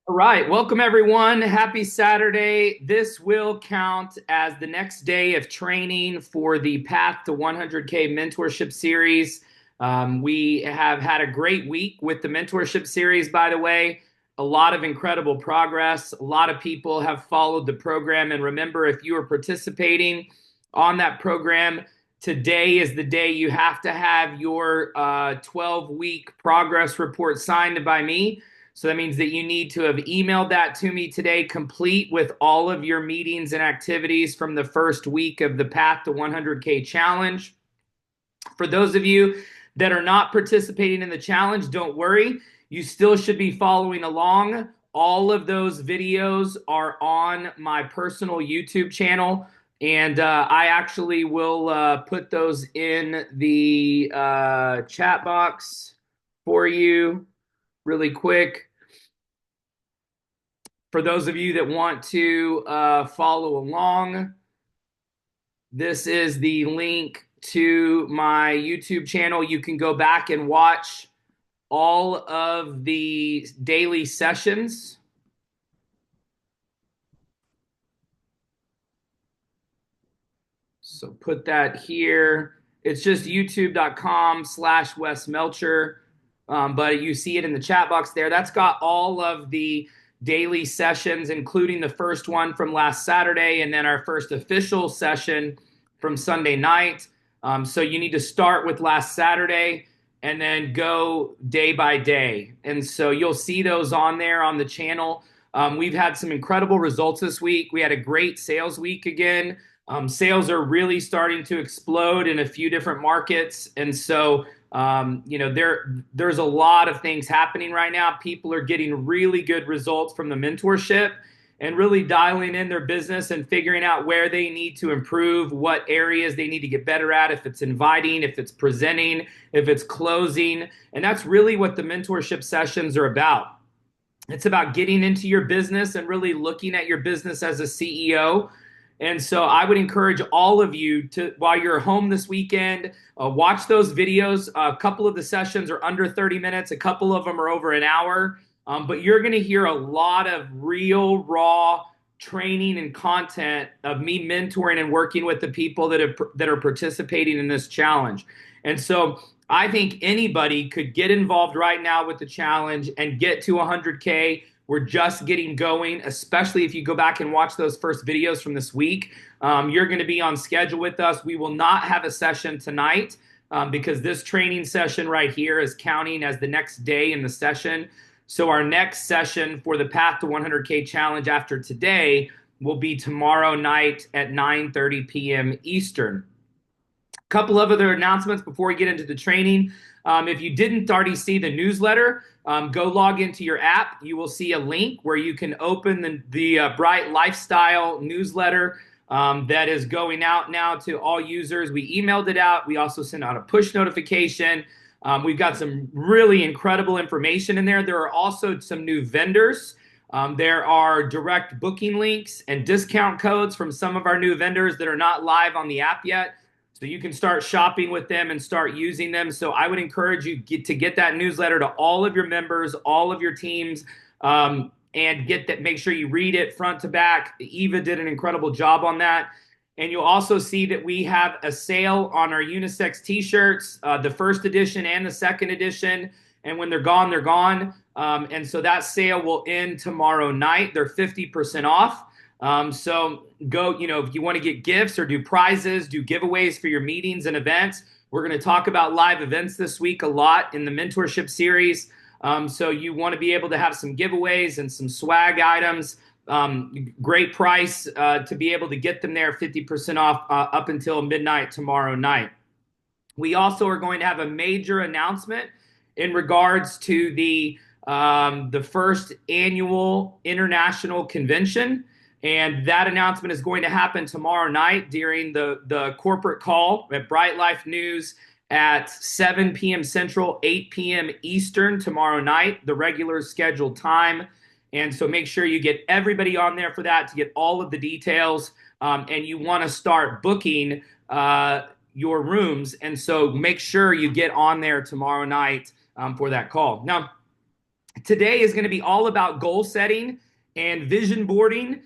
All right, welcome everyone. Happy Saturday. This will count as the next day of training for the Path to 100K mentorship series. We have had a great week with the mentorship series, by the way. A lot of incredible progress. A lot of people have followed the program. And remember, if you are participating on that program, today is the day you have to have your 12-week progress report signed by me. So that means that you need to have emailed that to me today, complete with all of your meetings and activities from the first week of the Path to 100K challenge. For those of you that are not participating in the challenge, don't worry. You still should be following along. All of those videos are on my personal YouTube channel. And I actually will put those in the chat box for you really quick. For those of you that want to follow along, this is the link to my YouTube channel. You can go back and watch all of the daily sessions. So put that here. It's just youtube.com/Wes Melcher. But you see it in the chat box there. That's got all of the daily sessions, including the first one from last Saturday and then our first official session from Sunday night. So you need to start with last Saturday and then go day by day. And so you'll see those on there on the channel. We've had some incredible results this week. We had a great sales week again. Sales are really starting to explode in a few different markets. And so there's a lot of things happening right now. People are getting really good results from the mentorship and really dialing in their business and figuring out where they need to improve, what areas they need to get better at, if it's inviting, if it's presenting, if it's closing. And that's really what the mentorship sessions are about. It's about getting into your business and really looking at your business as a CEO. And so I would encourage all of you to, while you're home this weekend, watch those videos. A couple of the sessions are under 30 minutes. A couple of them are over an hour. But you're going to hear a lot of real, raw training and content of me mentoring and working with the people that are participating in this challenge. And so I think anybody could get involved right now with the challenge and get to 100K. We're just getting going, especially if you go back and watch those first videos from this week. You're going to be on schedule with us. We will not have a session tonight because this training session right here is counting as the next day in the session. So our next session for the Path to 100K challenge after today will be tomorrow night at 9:30 p.m. Eastern. A couple of other announcements before we get into the training. If you didn't already see the newsletter, go log into your app. You will see a link where you can open the Bryte Lifestyle newsletter that is going out now to all users. We emailed it out. We also sent out a push notification. We've got some really incredible information in there. There are also some new vendors. There are direct booking links and discount codes from some of our new vendors that are not live on the app yet. So you can start shopping with them and start using them. So I would encourage you to get that newsletter to all of your members, all of your teams, and get that. Make sure you read it front to back. Eva did an incredible job on that. And you'll also see that we have a sale on our unisex t-shirts, the first edition and the second edition. And when they're gone, they're gone. And so that sale will end tomorrow night. They're 50% off. So go, if you want to get gifts or do prizes, do giveaways for your meetings and events. We're going to talk about live events this week a lot in the mentorship series. So you want to be able to have some giveaways and some swag items. Great price to be able to get them there, 50% off up until midnight tomorrow night. We also are going to have a major announcement in regards to the first annual international convention. And that announcement is going to happen tomorrow night during the corporate call at Bryte Lyfe News at 7 p.m. Central, 8 p.m. Eastern tomorrow night, the regular scheduled time. And so make sure you get everybody on there for that to get all of the details. And you want to start booking your rooms. And so make sure you get on there tomorrow night for that call. Now, Today is going to be all about goal setting and vision boarding.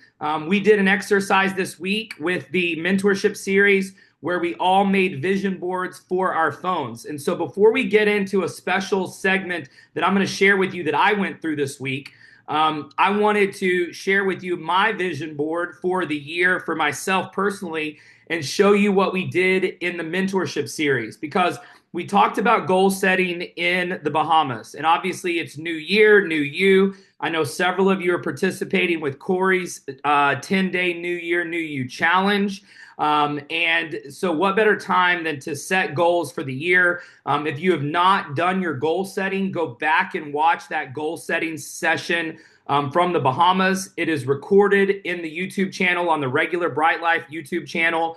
We did an exercise this week with the mentorship series where we all made vision boards for our phones. And so before we get into a special segment that I'm going to share with you that I went through this week, I wanted to share with you my vision board for the year for myself personally and show you what we did in the mentorship series, because we talked about goal setting in the Bahamas. And obviously, it's new year, new you. I know several of you are participating with Corey's 10-day New Year, New You challenge. And so, what better time than to set goals for the year? If you have not done your goal setting, go back and watch that goal setting session from the Bahamas. It is recorded in the YouTube channel on the regular Bryte Lyfe YouTube channel.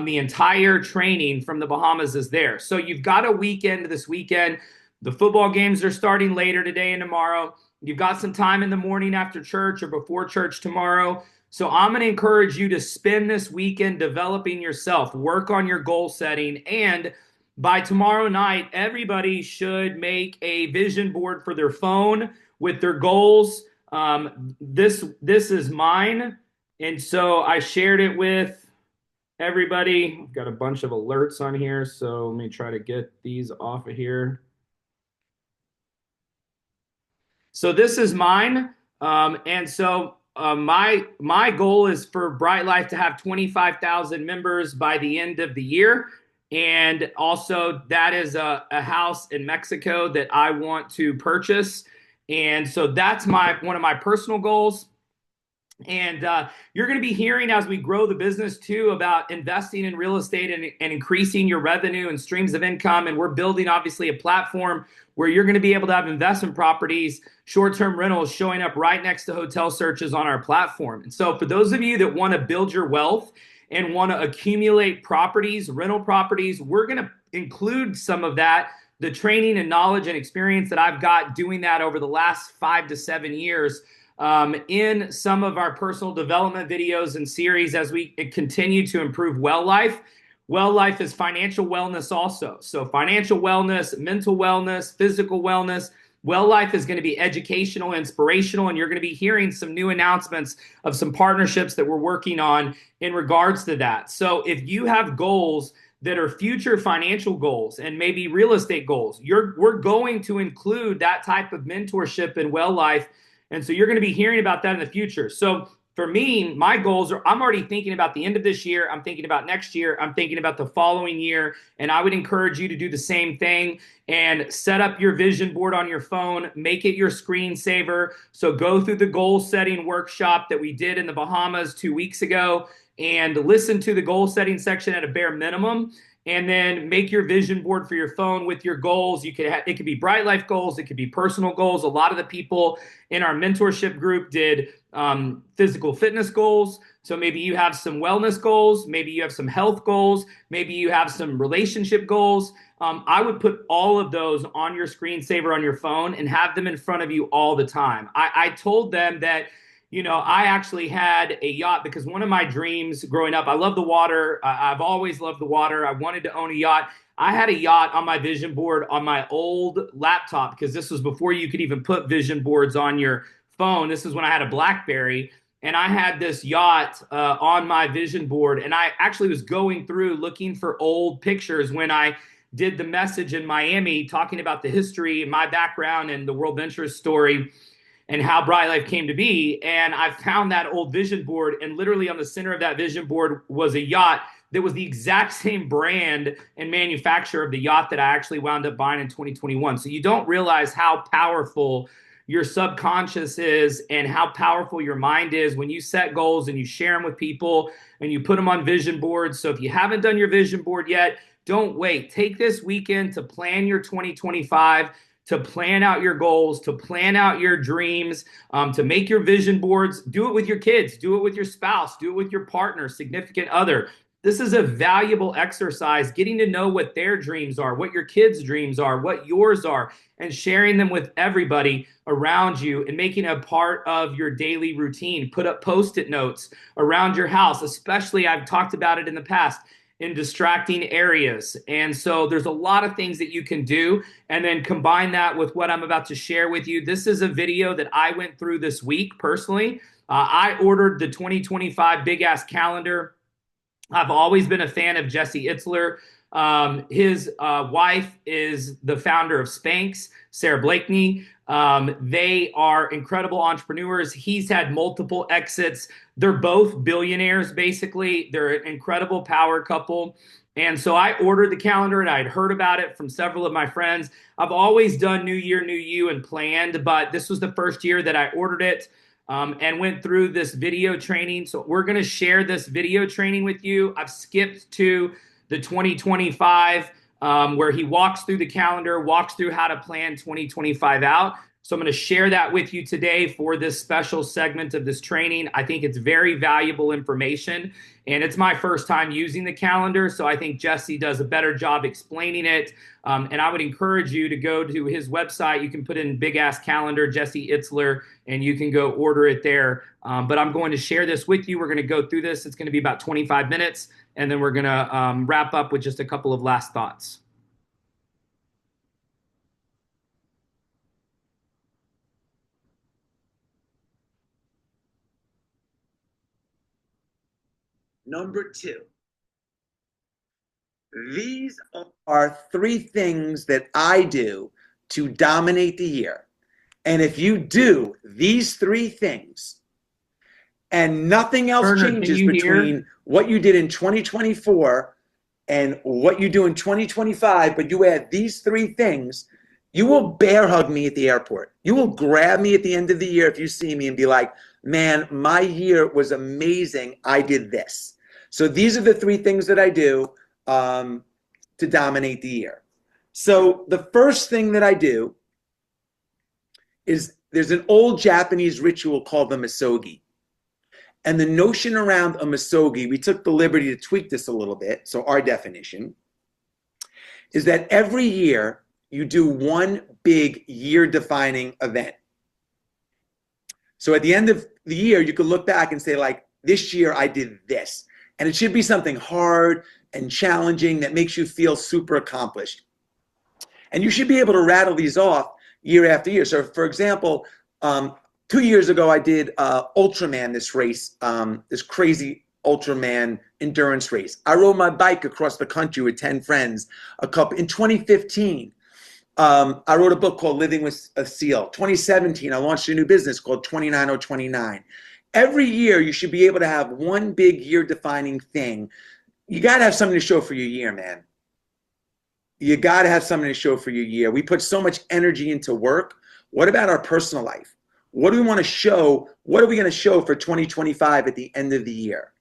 The entire training from the Bahamas is there. So you've got a weekend this weekend. The football games are starting later today and tomorrow. You've got some time in the morning after church or before church tomorrow. So I'm going to encourage you to spend this weekend developing yourself, work on your goal setting, and by tomorrow night, everybody should make a vision board for their phone with their goals. This is mine, and so I shared it with everybody. I've got a bunch of alerts on here, so let me try to get these off of here. So this is mine, and so my goal is for Bryte Lyfe to have 25,000 members by the end of the year, and also that is a house in Mexico that I want to purchase, and so that's one of my personal goals. And you're going to be hearing as we grow the business too about investing in real estate and increasing your revenue and streams of income. And we're building obviously a platform where you're going to be able to have investment properties, short-term rentals showing up right next to hotel searches on our platform. And so for those of you that want to build your wealth and want to accumulate properties, rental properties, we're going to include some of that, the training and knowledge and experience that I've got doing that over the last 5 to 7 years, in some of our personal development videos and series as we continue to improve Well Life. Well Life is financial wellness also. So financial wellness, mental wellness, physical wellness. Well Life is going to be educational, inspirational, and you're going to be hearing some new announcements of some partnerships that we're working on in regards to that. So if you have goals that are future financial goals and maybe real estate goals, we're going to include that type of mentorship in Well Life. And so you're going to be hearing about that in the future. So for me, my goals are, I'm already thinking about the end of this year. I'm thinking about next year. I'm thinking about the following year. And I would encourage you to do the same thing and set up your vision board on your phone. Make it your screensaver. So go through the goal setting workshop that we did in the Bahamas 2 weeks ago and listen to the goal setting section at a bare minimum. And then make your vision board for your phone with your goals. It could be Bryte Lyfe goals. It could be personal goals. A lot of the people in our mentorship group did physical fitness goals. So maybe you have some wellness goals. Maybe you have some health goals. Maybe you have some relationship goals. I would put all of those on your screensaver on your phone and have them in front of you all the time. I told them that, I actually had a yacht because one of my dreams growing up, I love the water. I've always loved the water. I wanted to own a yacht. I had a yacht on my vision board on my old laptop because this was before you could even put vision boards on your phone. This is when I had a BlackBerry, and I had this yacht on my vision board. And I actually was going through looking for old pictures when I did the message in Miami talking about the history, my background, and the World Ventures story, and how Bryte Lyfe came to be. And I found that old vision board, and literally on the center of that vision board was a yacht that was the exact same brand and manufacturer of the yacht that I actually wound up buying in 2021. So you don't realize how powerful your subconscious is and how powerful your mind is when you set goals and you share them with people and you put them on vision boards. So if you haven't done your vision board yet, don't wait. Take this weekend to plan your 2025, to plan out your goals, to plan out your dreams, to make your vision boards. Do it with your kids, do it with your spouse, do it with your partner, significant other. This is a valuable exercise, getting to know what their dreams are, what your kids' dreams are, what yours are, and sharing them with everybody around you and making it a part of your daily routine. Put up Post-it notes around your house, especially I've talked about it in the past. in distracting areas. And so there's a lot of things that you can do, and then combine that with what I'm about to share with you. This is a video that I went through this week personally. I ordered the 2025 Big Ass Calendar. I've always been a fan of Jesse Itzler. His wife is the founder of Spanx, Sarah Blakeney. They are incredible entrepreneurs. He's had multiple exits. They're both billionaires, basically. They're an incredible power couple. And so I ordered the calendar, and I'd heard about it from several of my friends. I've always done New Year, New You and planned, but this was the first year that I ordered it. And went through this video training. So we're going to share this video training with you. I've skipped to the 2025, where he walks through the calendar, walks through how to plan 2025 out. So I'm going to share that with you today for this special segment of this training. I think it's very valuable information, and it's my first time using the calendar, so I think Jesse does a better job explaining it. And I would encourage you to go to his website. You can put in Big Ass Calendar, Jesse Itzler, and you can go order it there. But I'm going to share this with you. We're going to go through this. It's going to be about 25 minutes, and then we're going to wrap up with just a couple of last thoughts. Number two, these are three things that I do to dominate the year. And if you do these three things and nothing else Turner, changes between what you did in 2024 and what you do in 2025, but you add these three things, you will bear hug me at the airport. You will grab me at the end of the year if you see me and be like, man, my year was amazing. I did this. So these are the three things that I do to dominate the year. So the first thing that I do is there's an old Japanese ritual called the misogi. And the notion around a misogi, we took the liberty to tweak this a little bit. So our definition is that every year you do one big year-defining event. So at the end of the year, you could look back and say, like, this year I did this. And it should be something hard and challenging that makes you feel super accomplished. And you should be able to rattle these off year after year. So for example, 2 years ago, I did Ultraman, this race, this crazy Ultraman endurance race. I rode my bike across the country with 10 friends. In 2015, I wrote a book called Living with a Seal. 2017, I launched a new business called 29029. Every year, you should be able to have one big year-defining thing. You got to have something to show for your year, man. You got to have something to show for your year. We put so much energy into work. What about our personal life? What do we want to show? What are we going to show for 2025 at the end of the year?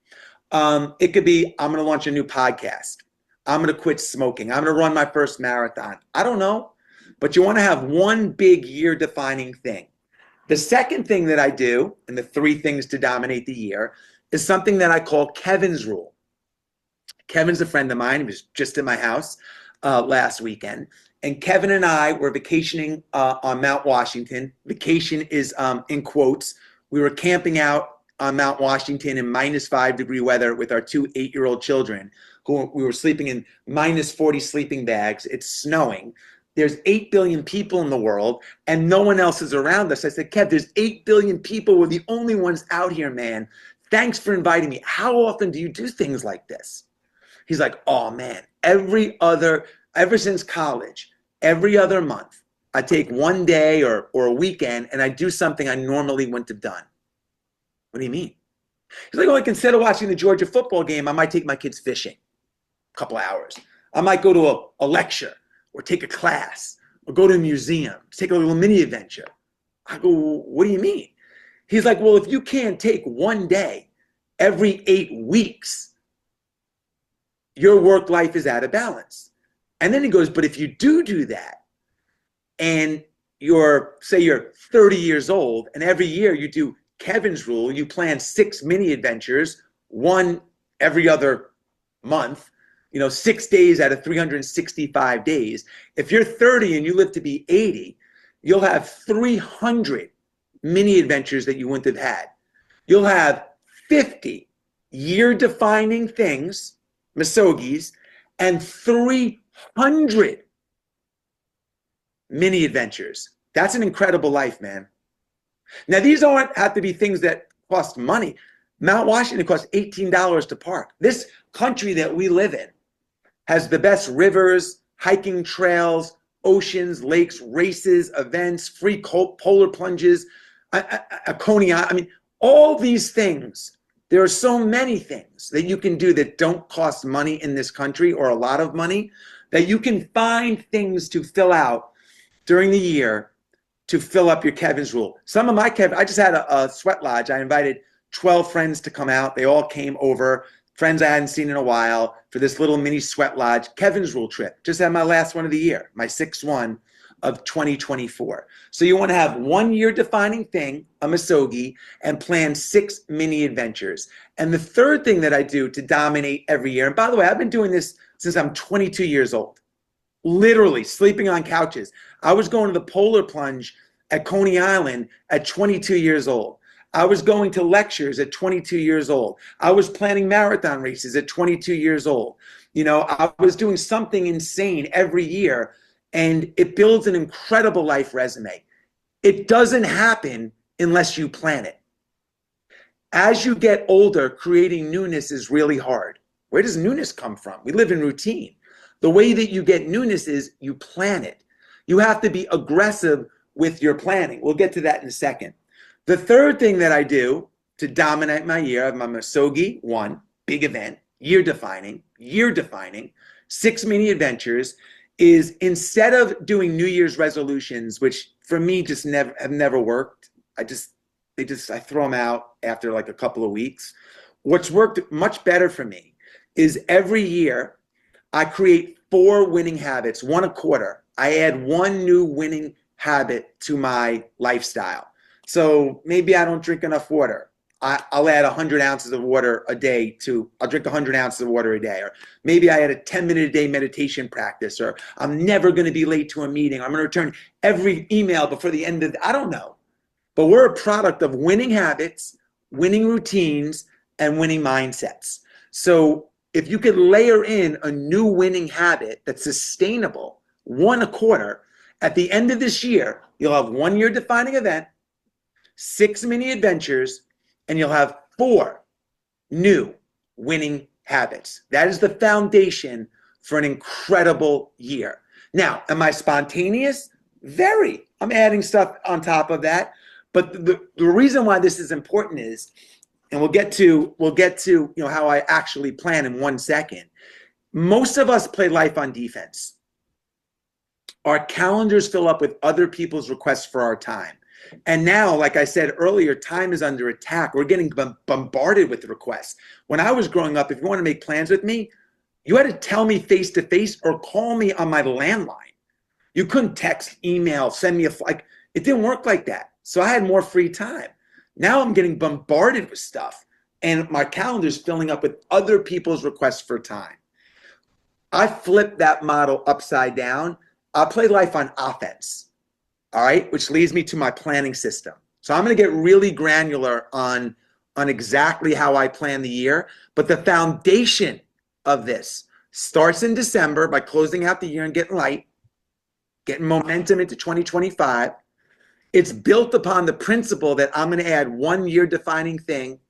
It could be, I'm going to launch a new podcast. I'm going to quit smoking. I'm going to run my first marathon. I don't know, but you want to have one big year-defining thing. The second thing that I do, and the three things to dominate the year, is something that I call Kevin's rule. Kevin's a friend of mine. He was just at my house last weekend. And Kevin and I were vacationing on Mount Washington. Vacation is in quotes. We were camping out on Mount Washington in -5-degree weather with our two 8-year-old children, who we were sleeping in -40 sleeping bags. It's snowing. There's 8 billion people in the world, and no one else is around us. I said, Kev, there's 8 billion people. We're the only ones out here, man. Thanks for inviting me. How often do you do things like this? He's like, oh, man, ever since college, every other month, I take one day or a weekend, and I do something I normally wouldn't have done. What do you mean? He's like, oh, like instead of watching the Georgia football game, I might take my kids fishing a couple hours. I might go to a lecture, or take a class, or go to a museum, take a little mini adventure. I go, what do you mean? He's like, well, if you can't take one day every 8 weeks, your work life is out of balance. And then he goes, but if you do that, and say you're 30 years old, and every year you do Kevin's rule, you plan 6 mini adventures, one every other month, 6 days out of 365 days. If you're 30 and you live to be 80, you'll have 300 mini adventures that you wouldn't have had. You'll have 50 year-defining things, Misogis and 300 mini adventures. That's an incredible life, man. Now, these don't have to be things that cost money. Mount Washington costs $18 to park. This country that we live in has the best rivers, hiking trails, oceans, lakes, races, events, free polar plunges, a Coney Island. I mean, all these things. There are so many things that you can do that don't cost money in this country, or a lot of money, that you can find things to fill out during the year to fill up your Kevin's rule. Some of my I just had a sweat lodge. I invited 12 friends to come out. They all came over, friends I hadn't seen in a while, for this little mini sweat lodge Kevin's rule trip. Just had my last one of the year, my sixth one of 2024. So you want to have 1 year defining thing, a Misogi, and plan 6 mini adventures. And the third thing that I do to dominate every year, and by the way, I've been doing this since I'm 22 years old, literally sleeping on couches. I was going to the polar plunge at Coney Island at 22 years old. I was going to lectures at 22 years old. I was planning marathon races at 22 years old. You know, I was doing something insane every year, and it builds an incredible life resume. It doesn't happen unless you plan it. As you get older, creating newness is really hard. Where does newness come from? We live in routine. The way that you get newness is you plan it. You have to be aggressive with your planning. We'll get to that in a second. The third thing that I do to dominate my year, I have my Misogi, 1, big event, year defining, 6 mini adventures, is instead of doing New Year's resolutions, which for me just have never worked, I throw them out after like a couple of weeks. What's worked much better for me is every year I create 4 winning habits, 1 a quarter. I add 1 new winning habit to my lifestyle. So maybe I don't drink enough water. I'll add 100 ounces of water a day I'll drink 100 ounces of water a day. Or maybe I add a 10-minute a day meditation practice, or I'm never going to be late to a meeting. I'm going to return every email before the end of I don't know. But we're a product of winning habits, winning routines, and winning mindsets. So if you could layer in a new winning habit that's sustainable, 1 a quarter, at the end of this year, you'll have 1 year defining event, 6 mini adventures, and you'll have 4 new winning habits. That is the foundation for an incredible year. Now, am I spontaneous? Very. I'm adding stuff on top of that. But the reason why this is important is, and we'll get to how I actually plan in 1 second. Most of us play life on defense. Our calendars fill up with other people's requests for our time. And now, like I said earlier, time is under attack. We're getting bombarded with requests. When I was growing up, if you want to make plans with me, you had to tell me face to face or call me on my landline. You couldn't text, email, send me it didn't work like that. So I had more free time. Now I'm getting bombarded with stuff, and my calendar's filling up with other people's requests for time. I flipped that model upside down. I play life on offense. All right, which leads me to my planning system. So I'm going to get really granular on exactly how I plan the year, but the foundation of this starts in December by closing out the year and getting light, getting momentum into 2025. It's built upon the principle that I'm going to add 1 year defining thing,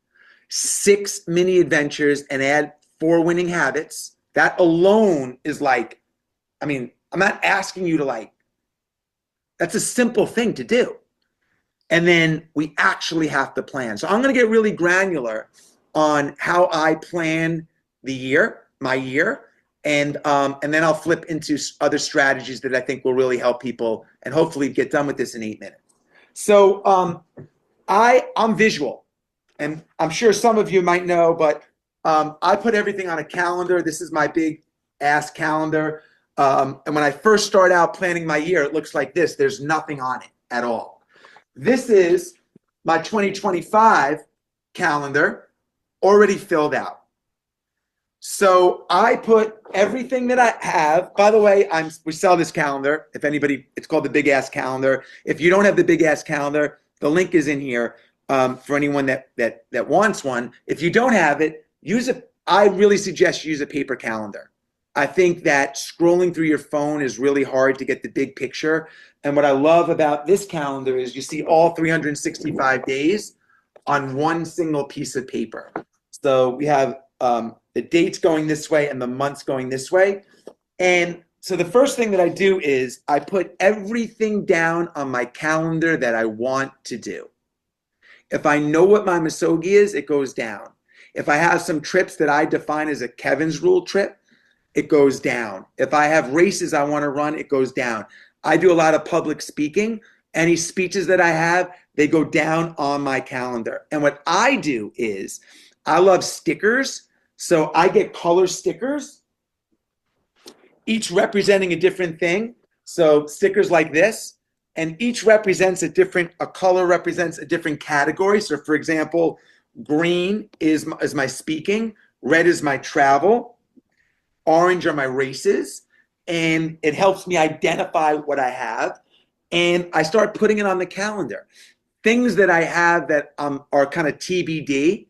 6 mini adventures, and add 4 winning habits. That alone is I'm not asking you to that's a simple thing to do. And then we actually have to plan. So I'm going to get really granular on how I plan the year, my year, and then I'll flip into other strategies that I think will really help people and hopefully get done with this in 8 minutes. So I'm visual, and I'm sure some of you might know, but I put everything on a calendar. This is my big ass calendar. And when I first start out planning my year, it looks like this. There's nothing on it at all. This is my 2025 calendar already filled out. So I put everything that I have. By the way, we sell this calendar. If anybody, it's called the Big Ass Calendar. If you don't have the Big Ass Calendar, the link is in here for anyone that wants one. If you don't have it, use a I really suggest you use a paper calendar. I think that scrolling through your phone is really hard to get the big picture. And what I love about this calendar is you see all 365 days on one single piece of paper. So we have the dates going this way and the months going this way. And so the first thing that I do is I put everything down on my calendar that I want to do. If I know what my misogi is, it goes down. If I have some trips that I define as a Kevin's rule trip, it goes down. If I have races I want to run, it goes down. I do a lot of public speaking. Any speeches that I have, they go down on my calendar. And what I do is I love stickers. So I get color stickers, each representing a different thing. So stickers like this, and each represents a color represents a different category. So for example, green is my speaking, red is my travel, orange are my races, and it helps me identify what I have. And I start putting it on the calendar. Things that I have that are kind of TBD,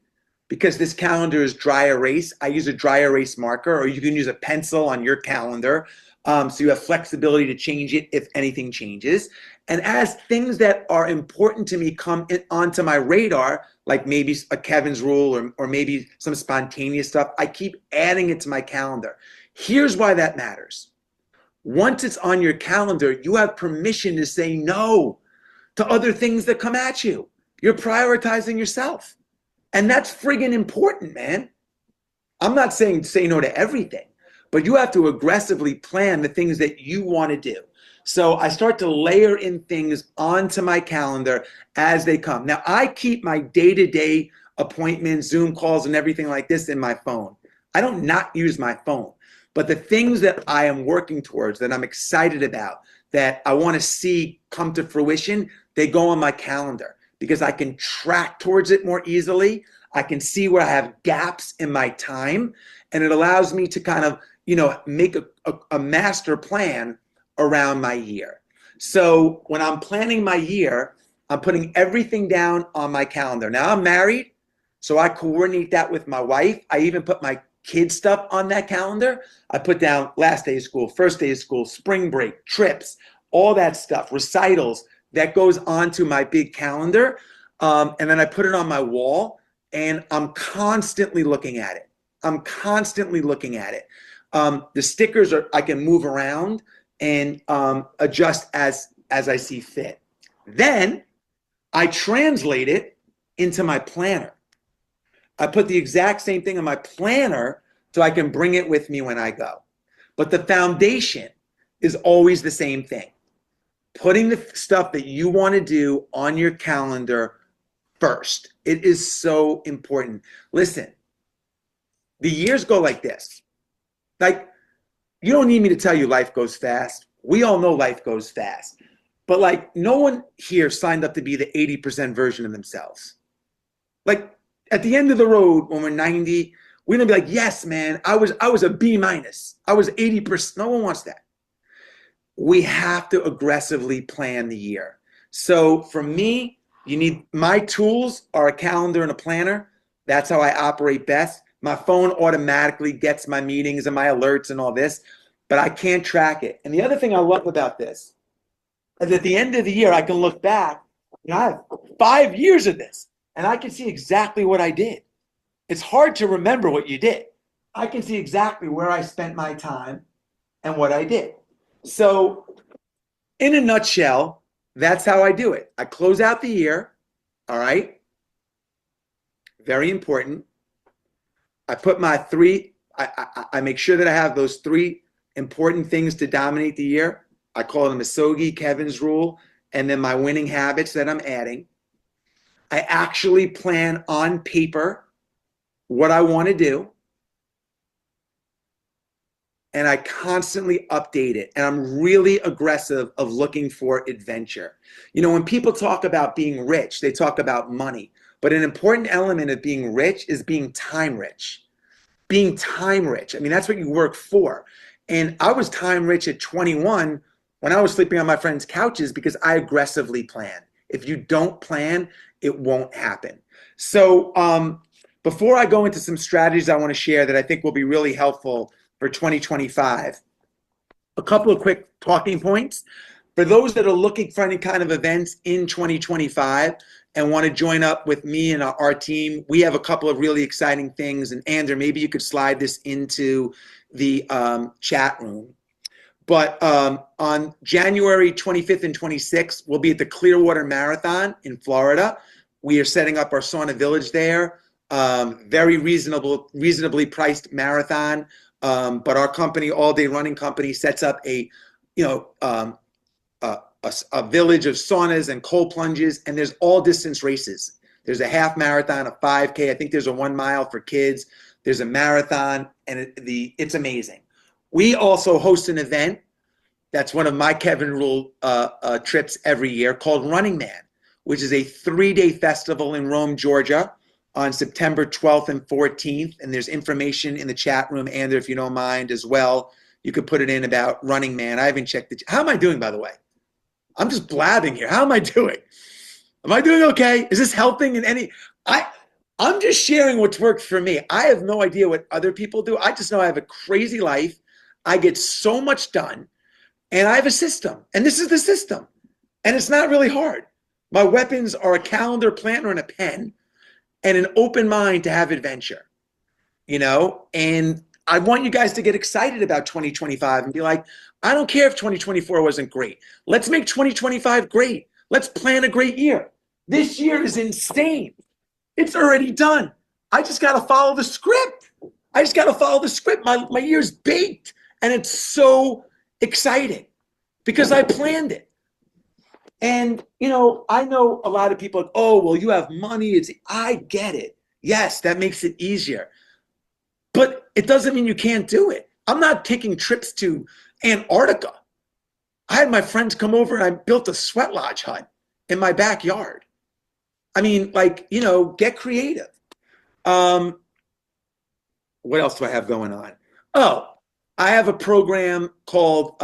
because this calendar is dry erase. I use a dry erase marker, or you can use a pencil on your calendar. So you have flexibility to change it if anything changes. And as things that are important to me come onto my radar, like maybe a Kevin's rule or maybe some spontaneous stuff, I keep adding it to my calendar. Here's why that matters. Once it's on your calendar, you have permission to say no to other things that come at you. You're prioritizing yourself. And that's friggin' important, man. I'm not saying say no to everything, but you have to aggressively plan the things that you want to do. So I start to layer in things onto my calendar as they come. Now, I keep my day-to-day appointments, Zoom calls, and everything like this in my phone. I don't not use my phone. But the things that I am working towards, that I'm excited about, that I want to see come to fruition, they go on my calendar because I can track towards it more easily. I can see where I have gaps in my time, and it allows me to kind of, make a master plan around my year. So when I'm planning my year, I'm putting everything down on my calendar. Now I'm married, so I coordinate that with my wife. I even put my kid stuff on that calendar. I put down last day of school, first day of school, spring break, trips, all that stuff, recitals, that goes onto my big calendar. And then I put it on my wall, and I'm constantly looking at it. I'm constantly looking at it. The stickers I can move around and adjust as I see fit. Then I translate it into my planner. I put the exact same thing in my planner so I can bring it with me when I go. But the foundation is always the same thing. Putting the stuff that you want to do on your calendar first. It is so important. Listen, the years go like this. Like, you don't need me to tell you life goes fast. We all know life goes fast. But like, no one here signed up to be the 80% version of themselves. Like, at the end of the road, when we're 90, we're gonna be like, yes, man, I was a B minus. I was 80%. No one wants that. We have to aggressively plan the year. So for me, my tools are a calendar and a planner. That's how I operate best. My phone automatically gets my meetings and my alerts and all this, but I can't track it. And the other thing I love about this is at the end of the year, I can look back. I have 5 years of this, and I can see exactly what I did. It's hard to remember what you did. I can see exactly where I spent my time and what I did. So in a nutshell, that's how I do it. I close out the year, all right? Very important. I put my I make sure that I have those 3 important things to dominate the year. I call them Misogi, Kevin's rule, and then my winning habits that I'm adding. I actually plan on paper what I want to do, and I constantly update it. And I'm really aggressive of looking for adventure. When people talk about being rich, they talk about money. But an important element of being rich is being time rich. Being time rich. I mean, that's what you work for. And I was time rich at 21 when I was sleeping on my friends' couches because I aggressively plan. If you don't plan, it won't happen. So Before I go into some strategies I want to share that I think will be really helpful for 2025, a couple of quick talking points. For those that are looking for any kind of events in 2025 and want to join up with me and our team, we have a couple of really exciting things. And Andrew, maybe you could slide this into the chat room. But on January 25th and 26th, we'll be at the Clearwater Marathon in Florida. We are setting up our sauna village there. Very reasonably priced marathon. But our company, All Day Running Company, sets up a village of saunas and cold plunges, and there's all distance races. There's a half marathon, a 5K. I think there's a 1 mile for kids. There's a marathon, and it's amazing. We also host an event that's one of my Kevin Rule trips every year called Running Man, which is a 3-day festival in Rome, Georgia on September 12th and 14th. And there's information in the chat room, Andrew, if you don't mind as well. You could put it in about Running Man. I haven't checked it. How am I doing, by the way? I'm just blabbing here. How am I doing? Am I doing okay? Is this helping in any? I'm just sharing what's worked for me. I have no idea what other people do. I just know I have a crazy life. I get so much done, and I have a system, and this is the system, and it's not really hard. My weapons are a calendar, planner, and a pen, and an open mind to have adventure, and I want you guys to get excited about 2025 and be like, I don't care if 2024 wasn't great. Let's make 2025 great. Let's plan a great year. This year is insane. It's already done. I just got to follow the script. My year's baked. And it's so exciting because I planned it. And, I know a lot of people are, oh, well, you have money. I get it. Yes, that makes it easier. But it doesn't mean you can't do it. I'm not taking trips to Antarctica. I had my friends come over and I built a sweat lodge hut in my backyard. I mean, get creative. What else do I have going on? Oh, I have a program called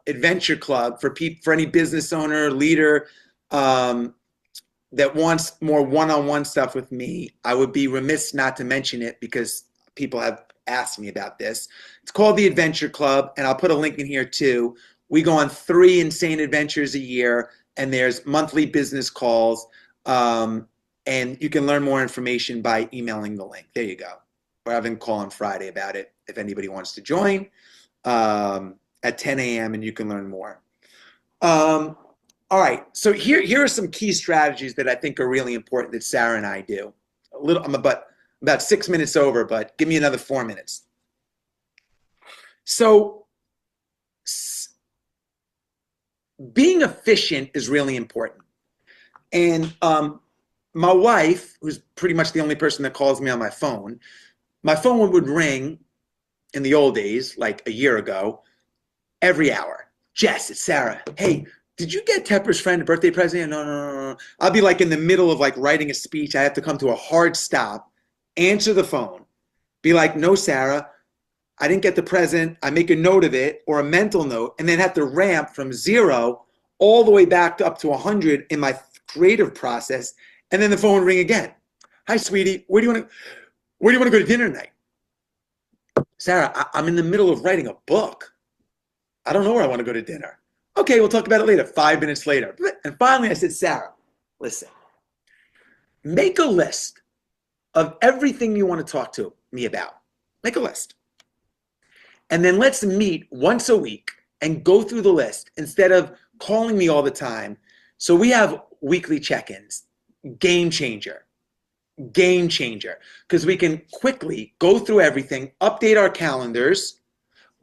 Adventure Club for any business owner, leader that wants more one-on-one stuff with me. I would be remiss not to mention it because people have asked me about this. It's called the Adventure Club, and I'll put a link in here too. We go on 3 insane adventures a year, and there's monthly business calls, and you can learn more information by emailing the link. There you go. We're having a call on Friday about it if anybody wants to join at 10 a.m., and you can learn more. All right, so here are some key strategies that I think are really important that Sarah and I do. I'm about 6 minutes over, but give me another 4 minutes. So being efficient is really important. And my wife, who's pretty much the only person that calls me on my phone would ring in the old days, like a year ago, every hour. Jess, it's Sarah. Hey, did you get Tepper's friend a birthday present? No. I'll be in the middle of writing a speech. I have to come to a hard stop, answer the phone, be like, no, Sarah, I didn't get the present. I make a note of it or a mental note, and then have to ramp from 0 all the way back up to 100 in my creative process. And then the phone would ring again. Hi, sweetie. Where do you want to go to dinner tonight? Sarah, I'm in the middle of writing a book. I don't know where I want to go to dinner. Okay, we'll talk about it later. 5 minutes later. And finally, I said, Sarah, listen, make a list of everything you want to talk to me about. Make a list. And then let's meet once a week and go through the list instead of calling me all the time. So we have weekly check-ins. Game changer. Because we can quickly go through everything, update our calendars,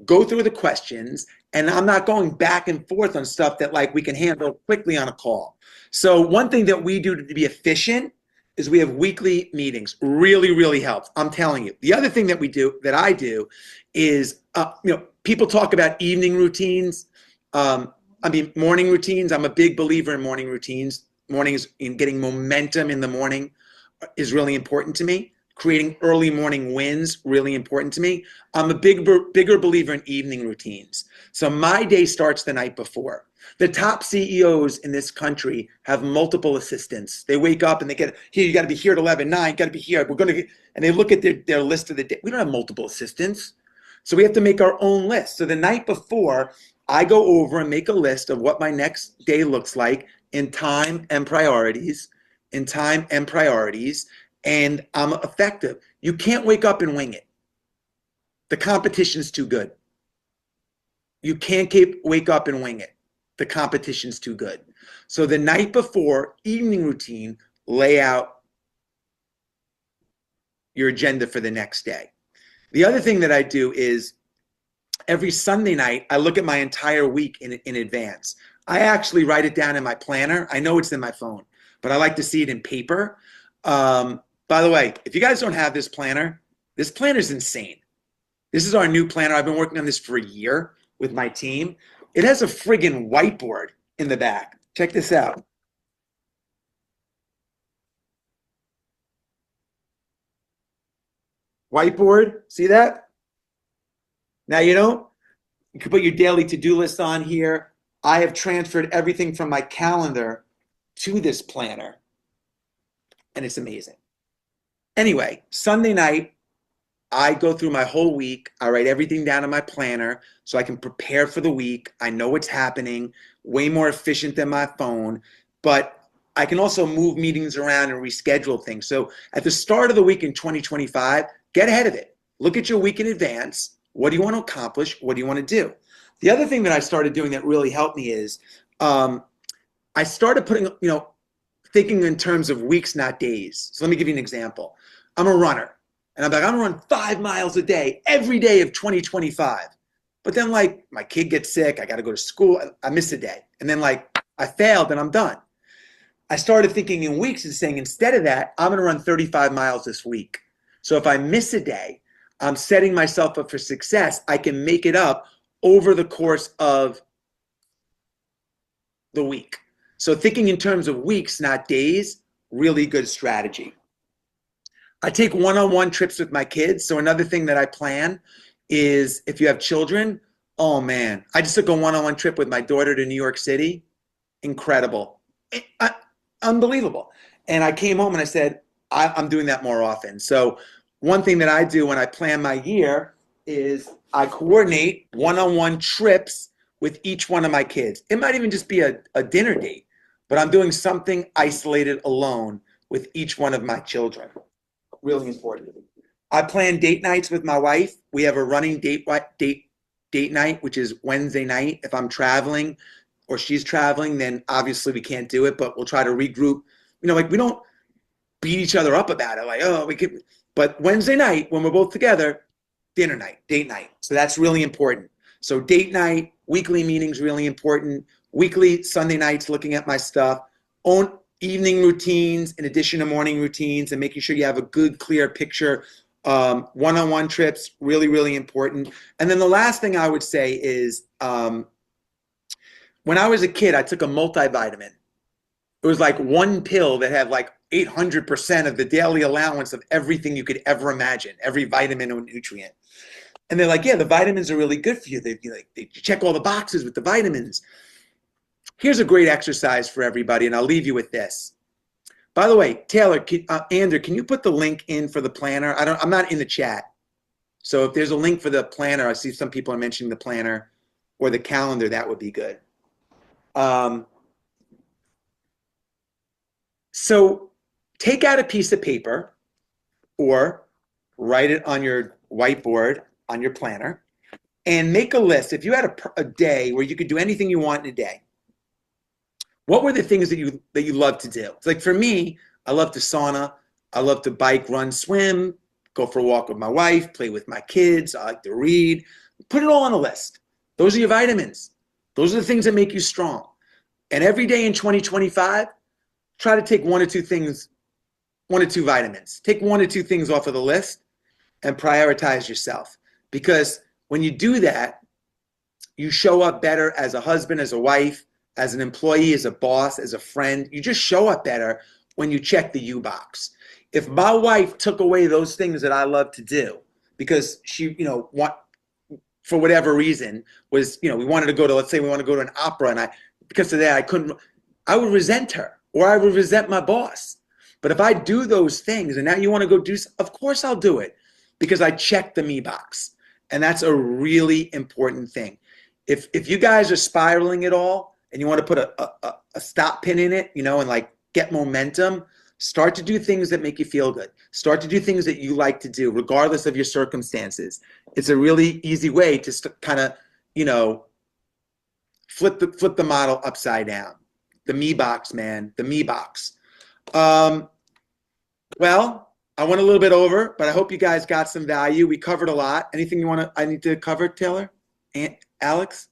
go through the questions, and I'm not going back and forth on stuff that we can handle quickly on a call. So one thing that we do to be efficient is we have weekly meetings. Really, really helps. I'm telling you. The other thing that I do is, people talk about evening routines. Morning routines. I'm a big believer in morning routines. Mornings, in getting momentum in the morning is really important to me. Creating early morning wins, really important to me. I'm a bigger believer in evening routines. So my day starts the night before. The top CEOs in this country have multiple assistants. They wake up and they get, here, you got to be here at 11, 9, got to be here. We're going to, and they look at their list of the day. We don't have multiple assistants. So we have to make our own list. So the night before, I go over and make a list of what my next day looks like in time and priorities, and I'm effective. You can't wake up and wing it. The competition's too good. You can't wake up and wing it. The competition's too good. So the night before, evening routine, lay out your agenda for the next day. The other thing that I do is every Sunday night, I look at my entire week in advance. I actually write it down in my planner. I know it's in my phone, but I like to see it in paper. By the way, if you guys don't have this planner is insane. This is our new planner. I've been working on this for a year with my team. It has a friggin' whiteboard in the back. Check this out. Whiteboard, see that? Now you can put your daily to-do list on here. I have transferred everything from my calendar to this planner, and it's amazing. Anyway, Sunday night, I go through my whole week. I write everything down in my planner so I can prepare for the week. I know what's happening, way more efficient than my phone, but I can also move meetings around and reschedule things. So at the start of the week in 2025, get ahead of it. Look at your week in advance. What do you want to accomplish? What do you want to do? The other thing that I started doing that really helped me is I started thinking in terms of weeks, not days. So let me give you an example. I'm a runner. And I'm like, I'm gonna run 5 miles a day, every day of 2025. But then like my kid gets sick, I gotta go to school, I miss a day. And then like I failed and I'm done. I started thinking in weeks and saying, instead of that, I'm gonna run 35 miles this week. So if I miss a day, I'm setting myself up for success. I can make it up over the course of the week. So thinking in terms of weeks, not days, really good strategy. I take one-on-one trips with my kids. So another thing that I plan is if you have children, oh man, I just took a one-on-one trip with my daughter to New York City. Incredible. Unbelievable. And I came home and I said, I'm doing that more often. So one thing that I do when I plan my year is I coordinate one-on-one trips with each one of my kids. It might even just be a dinner date, but I'm doing something isolated alone with each one of my children. Really important. I plan date nights with my wife. We have a running date night, which is Wednesday night. If I'm traveling or she's traveling, then obviously we can't do it, but we'll try to regroup. Like we don't beat each other up about it. Like, oh, we could, but Wednesday night when we're both together, dinner night, date night. So that's really important. So date night, weekly meetings, really important. Weekly Sunday nights, looking at my stuff. Evening routines in addition to morning routines, and making sure you have a good, clear picture. One-on-one trips, really, really important. And then the last thing I would say is when I was a kid, I took a multivitamin. It was like one pill that had like 800% of the daily allowance of everything you could ever imagine, every vitamin or nutrient. And they're like, yeah, the vitamins are really good for you. They check all the boxes with the vitamins. Here's a great exercise for everybody, and I'll leave you with this. By the way, Taylor, Andrew, can you put the link in for the planner? I'm not in the chat. So if there's a link for the planner, I see some people are mentioning the planner or the calendar, that would be good. So take out a piece of paper or write it on your whiteboard on your planner and make a list. If you had a day where you could do anything you want in a day, what were the things that you love to do? It's like for me, I love to sauna. I love to bike, run, swim, go for a walk with my wife, play with my kids. I like to read. Put it all on a list. Those are your vitamins. Those are the things that make you strong. And every day in 2025, try to take one or two vitamins. Take one or two things off of the list and prioritize yourself. Because when you do that, you show up better as a husband, as a wife, as an employee, as a boss, as a friend. You just show up better when you check the U box. If my wife took away those things that I love to do because she, for whatever reason was, we wanted to go to, let's say we want to go to an opera and because of that, I couldn't, I would resent her or I would resent my boss. But if I do those things and now you want to go do, of course I'll do it because I checked the me box. And that's a really important thing. If you guys are spiraling it all and you want to put a stop pin in it, and like get momentum, start to do things that make you feel good. Start to do things that you like to do, regardless of your circumstances. It's a really easy way to kind of, you know, flip the model upside down. The me box, man, the me box. Um, well, I went a little bit over, but I hope you guys got some value. We covered a lot. Anything I need to cover, Taylor? And Alex?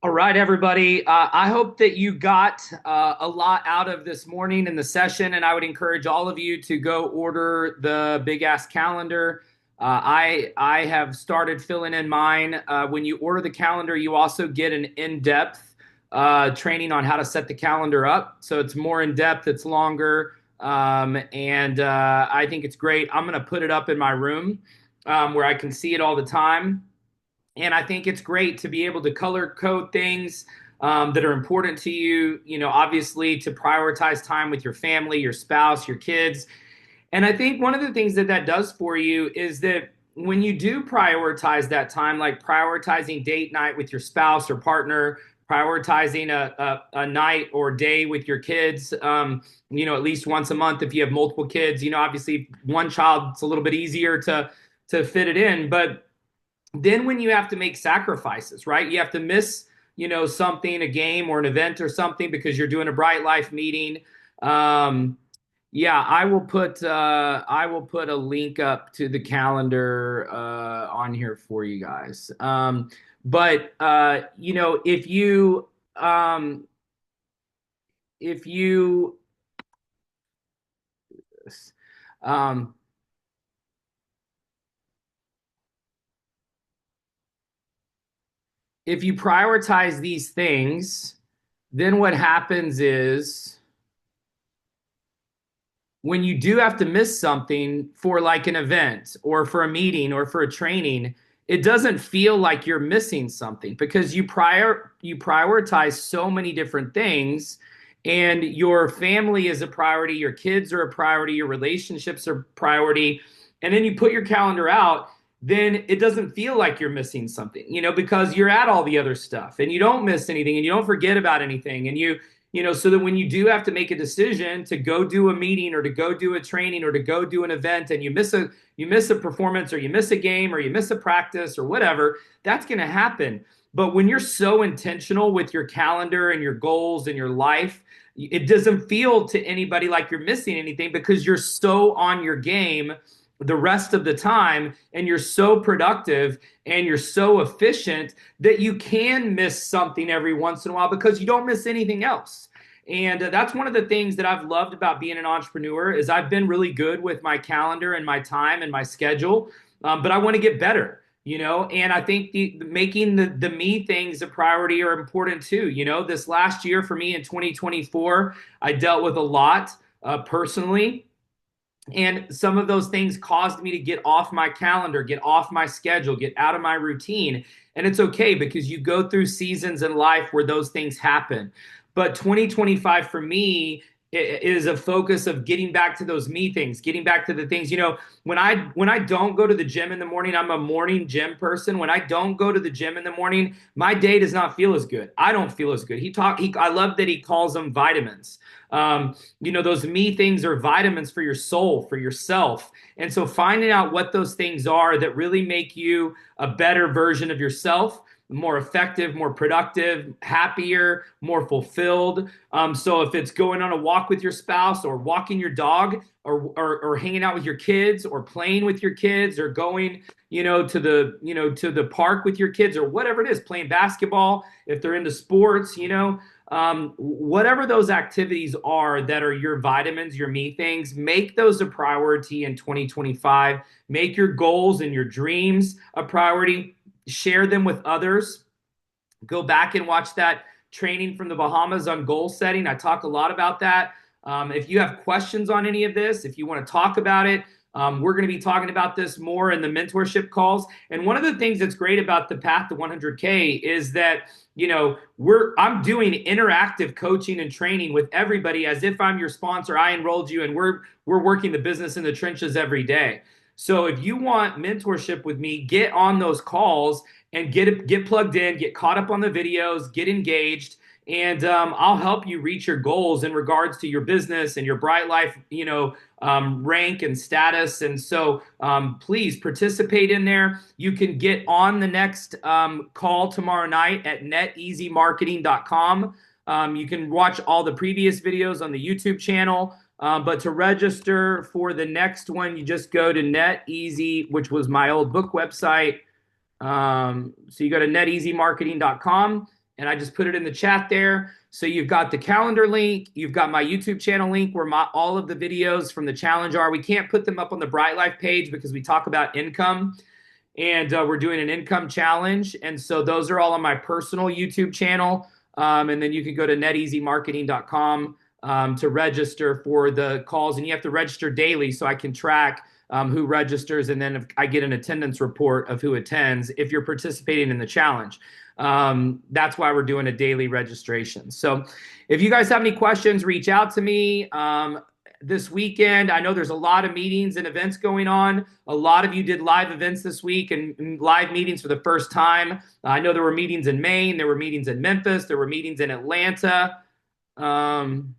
All right, everybody. I hope that you got a lot out of this morning in the session, and I would encourage all of you to go order the big ass calendar. I have started filling in mine. When you order the calendar, you also get an in-depth training on how to set the calendar up. So it's more in depth, it's longer, and I think it's great. I'm going to put it up in my room where I can see it all the time. And I think it's great to be able to color code things that are important to you, obviously to prioritize time with your family, your spouse, your kids. And I think one of the things that does for you is that when you do prioritize that time, like prioritizing date night with your spouse or partner, prioritizing a night or day with your kids, at least once a month if you have multiple kids, obviously one child, it's a little bit easier to fit it in. But then when you have to make sacrifices, right? You have to miss, something, a game or an event or something because you're doing a Bryte Lyfe meeting. Yeah, I will put a link up to the calendar on here for you guys. But if you um, if you prioritize these things, then what happens is when you do have to miss something for like an event or for a meeting or for a training, it doesn't feel like you're missing something because you prioritize so many different things, and your family is a priority, your kids are a priority, your relationships are a priority, and then you put your calendar out, then it doesn't feel like you're missing something, because you're at all the other stuff and you don't miss anything and you don't forget about anything, and so that when you do have to make a decision to go do a meeting or to go do a training or to go do an event and you miss a performance or you miss a game or you miss a practice or whatever, that's going to happen. But when you're so intentional with your calendar and your goals and your life, it doesn't feel to anybody like you're missing anything because you're so on your game the rest of the time, and you're so productive and you're so efficient that you can miss something every once in a while because you don't miss anything else. And that's one of the things that I've loved about being an entrepreneur is I've been really good with my calendar and my time and my schedule, but I want to get better. And I think making the me things a priority are important too. This last year for me in 2024, I dealt with a lot personally, and some of those things caused me to get off my calendar, get off my schedule, get out of my routine. And it's okay because you go through seasons in life where those things happen. But 2025 for me is a focus of getting back to those me things, getting back to the things, when I don't go to the gym in the morning, I'm a morning gym person. When I don't go to the gym in the morning, my day does not feel as good. I don't feel as good. I love that he calls them vitamins. Those me things are vitamins for your soul, for yourself. And so finding out what those things are that really make you a better version of yourself, more effective, more productive, happier, more fulfilled. So if it's going on a walk with your spouse or walking your dog or hanging out with your kids or playing with your kids or going, to the park with your kids or whatever it is, playing basketball, if they're into sports, whatever those activities are that are your vitamins, your me things, make those a priority in 2025. Make your goals and your dreams a priority. Share them with others. Go back and watch that training from the Bahamas on goal setting. I talk a lot about that. If you have questions on any of this, if you want to talk about it, We're going to be talking about this more in the mentorship calls. And one of the things that's great about the Path to 100K is that I'm doing interactive coaching and training with everybody as if I'm your sponsor. I enrolled you, and we're working the business in the trenches every day. So if you want mentorship with me, get on those calls and get plugged in, get caught up on the videos, get engaged, and I'll help you reach your goals in regards to your business and your Bryte Lyfe, rank and status. And so please participate in there. You can get on the next call tomorrow night at neteasymarketing.com. You can watch all the previous videos on the YouTube channel. But to register for the next one, you just go to NetEasy, which was my old book website. So you go to neteasymarketing.com, and I just put it in the chat there. So you've got the calendar link, you've got my YouTube channel link where all of the videos from the challenge are. We can't put them up on the Bryte Lyfe page because we talk about income, and we're doing an income challenge. And so those are all on my personal YouTube channel. And then you can go to neteasymarketing.com to register for the calls, and you have to register daily so I can track who registers, and then if I get an attendance report of who attends if you're participating in the challenge. That's why we're doing a daily registration. So if you guys have any questions, reach out to me. This weekend, I know there's a lot of meetings and events going on. A lot of you did live events this week and live meetings for the first time. I know there were meetings in Maine, there were meetings in Memphis, there were meetings in Atlanta. Hold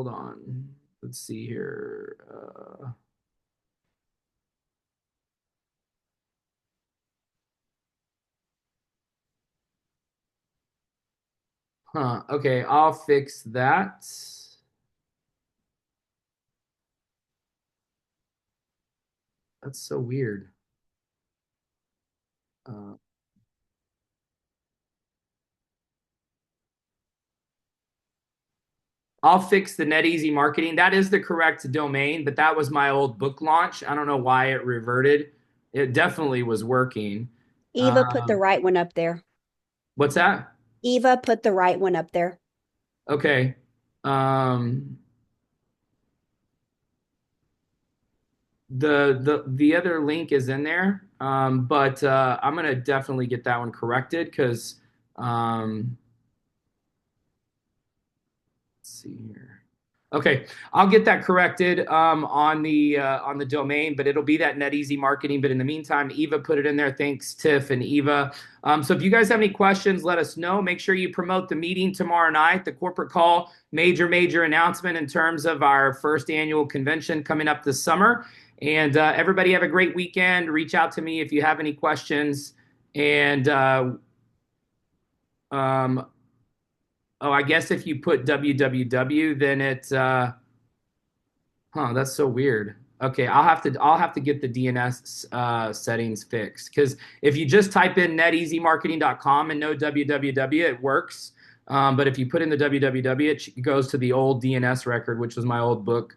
on. Let's see here. Okay, I'll fix that. That's so weird. Uh, I'll fix the NetEasy Marketing. That is the correct domain, but that was my old book launch. I don't know why it reverted. It definitely was working. Eva put the right one up there. What's that? Eva put the right one up there. Okay. The other link is in there, but I'm gonna definitely get that one corrected because let's see here. Okay, I'll get that corrected on the domain, but it'll be that NetEasy Marketing. But in the meantime, Eva put it in there. Thanks, Tiff and Eva. So if you guys have any questions, let us know. Make sure you promote the meeting tomorrow night, the corporate call, major announcement in terms of our first annual convention coming up this summer. And everybody have a great weekend. Reach out to me if you have any questions. And I guess if you put www, then that's so weird. Okay, I'll have to get the DNS settings fixed, because if you just type in neteasymarketing.com and no www, it works. But if you put in the www, it goes to the old DNS record, which was my old book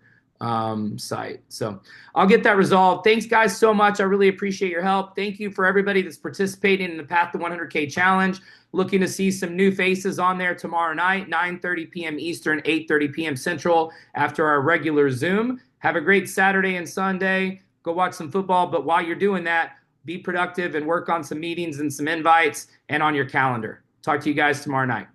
site. So I'll get that resolved. Thanks, guys, so much. I really appreciate your help. Thank you for everybody that's participating in the Path to 100K challenge. Looking to see some new faces on there tomorrow night, 9:30 p.m. Eastern, 8:30 p.m. Central, after our regular Zoom. Have a great Saturday and Sunday. Go watch some football. But while you're doing that, be productive and work on some meetings and some invites and on your calendar. Talk to you guys tomorrow night.